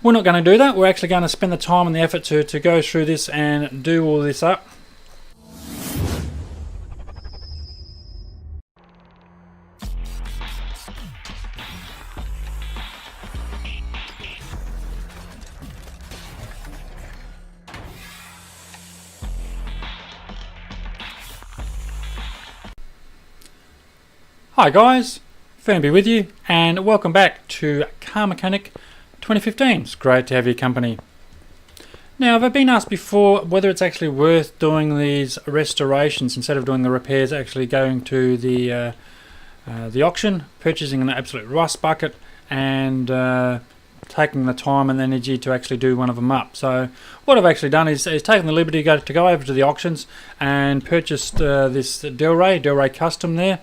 We're not going to do that. We're actually going to spend the time and the effort to go through this and do all this up. Hi guys, Firmbie with you, and welcome back to Car Mechanic 2015. It's great to have your company. Now, I've been asked before whether it's actually worth doing these restorations instead of doing the repairs, actually going to the auction, purchasing an absolute rust bucket, and taking the time and energy to actually do one of them up. So what I've actually done is taken the liberty to go over to the auctions and purchased this Delray Custom there,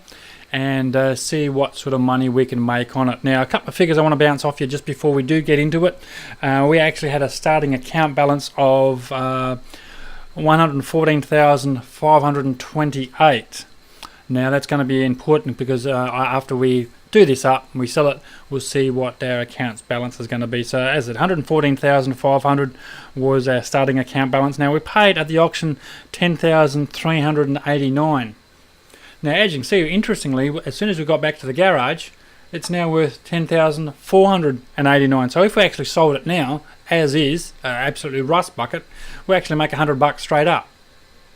and see what sort of money we can make on it. Now, a couple of figures I want to bounce off you just before we do get into it. We actually had a starting account balance of $114,528. Now that's going to be important because after we do this up and we sell it, we'll see what our account's balance is going to be. So as I said, $114,500 was our starting account balance. Now we paid at the auction $10,389. Now, as you can see, interestingly, as soon as we got back to the garage, it's now worth $10,489. So if we actually sold it now, as is, absolutely rust bucket, we actually make $100 straight up,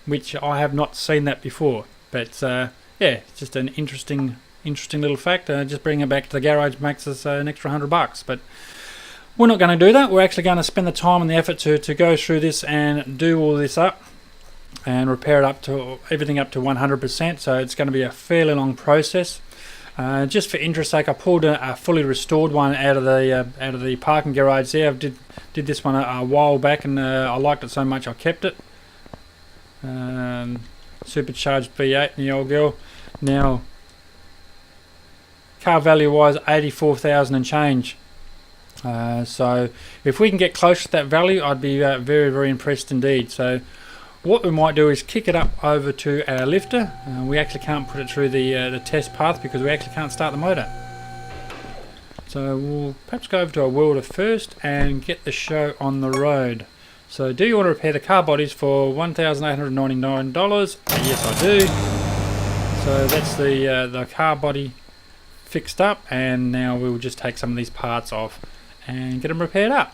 which I have not seen that before. But yeah, it's just an interesting little fact. Just bringing it back to the garage makes us an extra $100. But we're not going to do that. We're actually going to spend the time and the effort to go through this and do all this up and repair it up to everything up to 100%. So it's going to be a fairly long process. Just for interest sake, I pulled a fully restored one out of the parking garage there. I did this one a while back, and I liked it so much I kept it. Supercharged V8 in the old girl. Now, car value wise, 84,000 and change. So if we can get close to that value, I'd be very impressed indeed. So what we might do is kick it up over to our lifter. We actually can't put it through the test path because we actually can't start the motor. So we'll perhaps go over to our welder first and get the show on the road. So, do you want to repair the car bodies for $1,899? Yes, I do. So that's the car body fixed up, and now we'll just take some of these parts off and get them repaired up.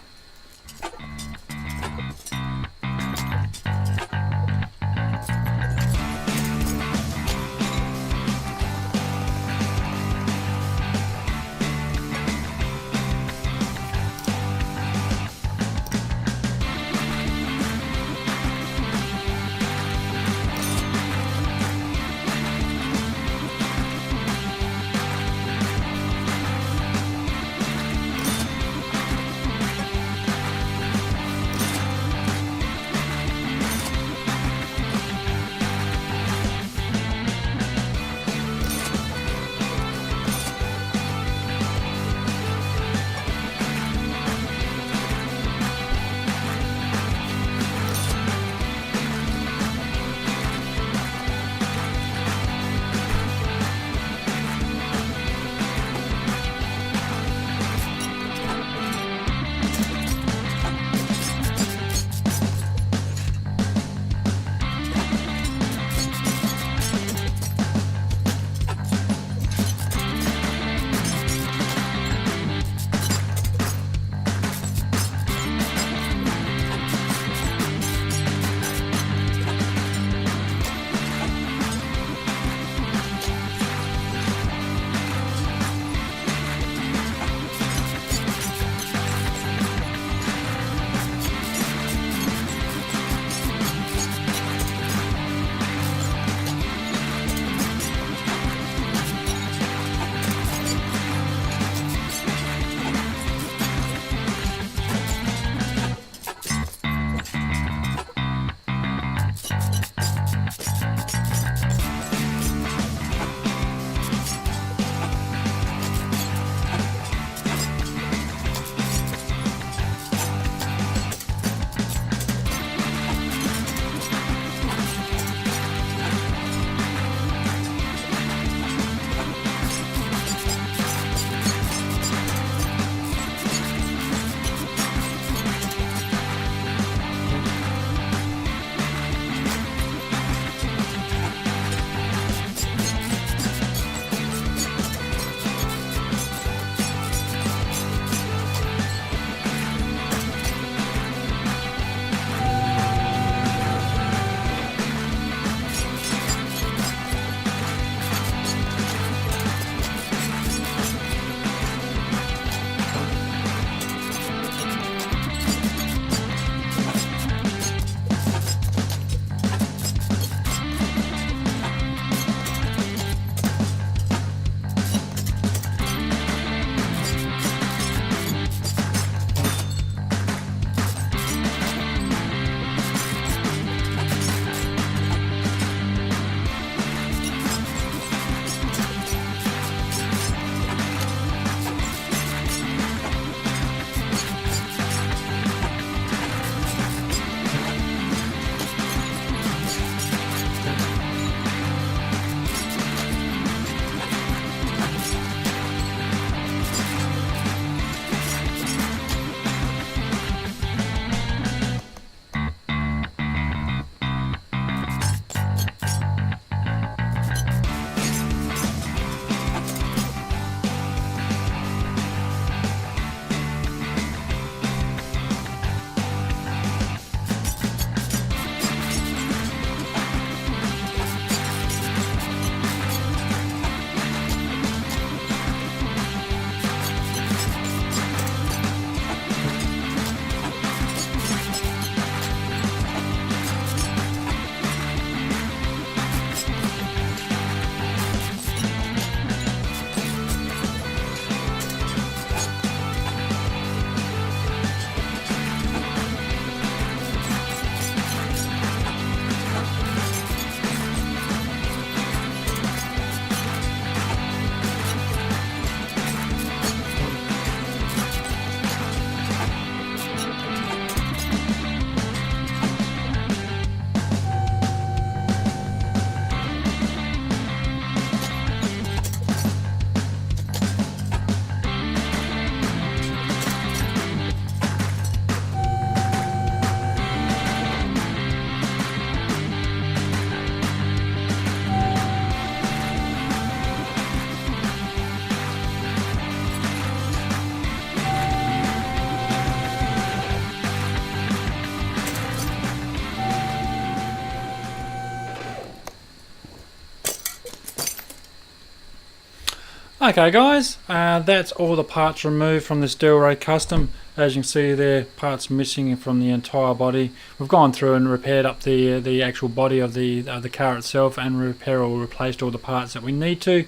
Okay guys, that's all the parts removed from this Delray Custom. As you can see there, parts missing from the entire body. We've gone through and repaired up the actual body of the car itself and replaced all the parts that we need to.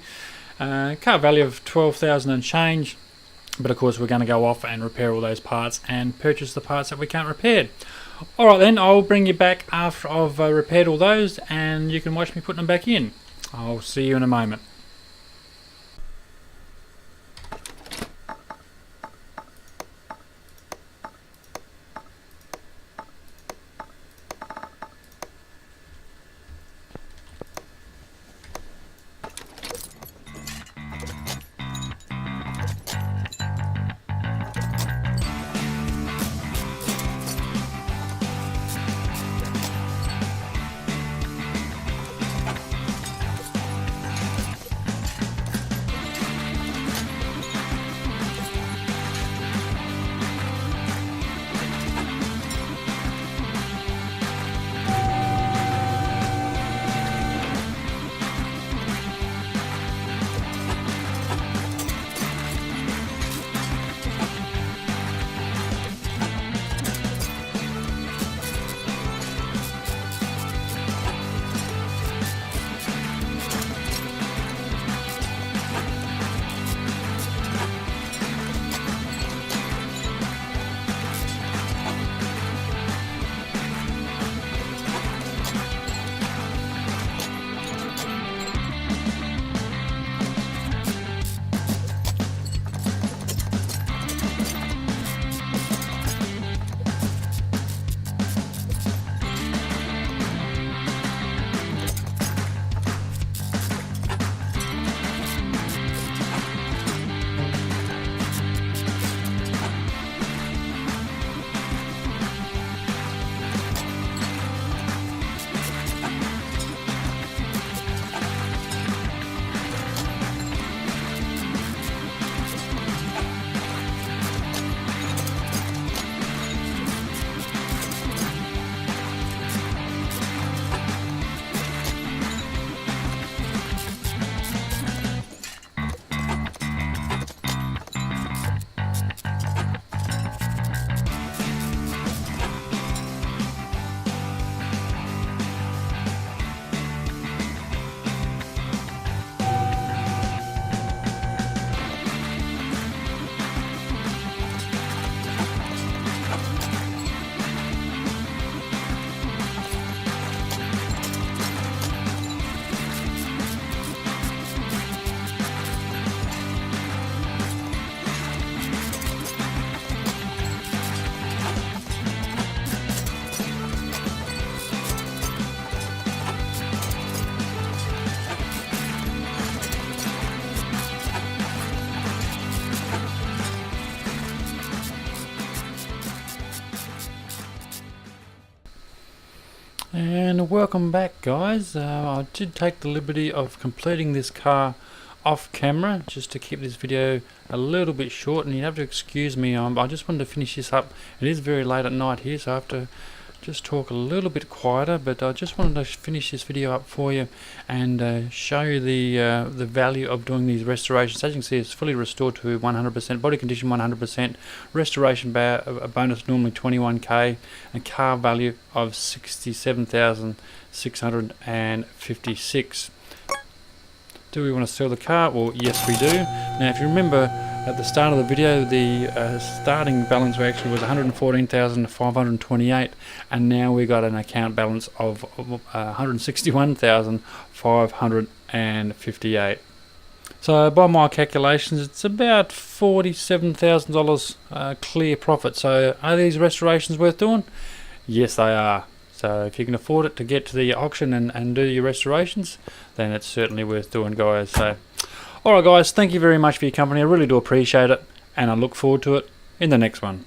Car value of 12,000 and change, but of course we're going to go off and repair all those parts and purchase the parts that we can't repair. Alright then, I'll bring you back after I've repaired all those and you can watch me putting them back in. I'll see you in a moment. And welcome back guys. I did take the liberty of completing this car off camera just to keep this video a little bit short, and you have to excuse me, I just wanted to finish this up. It is very late at night here, so I have to just talk a little bit quieter, but I just wanted to finish this video up for you and show you the value of doing these restorations. As you can see, it's fully restored to 100%, body condition 100%, restoration bonus normally 21k, and car value of 67,656. Do we want to sell the car? Well, yes we do. Now if you remember at the start of the video, the starting balance actually was 114,528, and now we got an account balance of 161,558. So by my calculations, it's about $47,000 clear profit. So are these restorations worth doing? Yes they are. So if you can afford it to get to the auction and do your restorations, then it's certainly worth doing guys. So alright guys, thank you very much for your company. I really do appreciate it, and I look forward to it in the next one.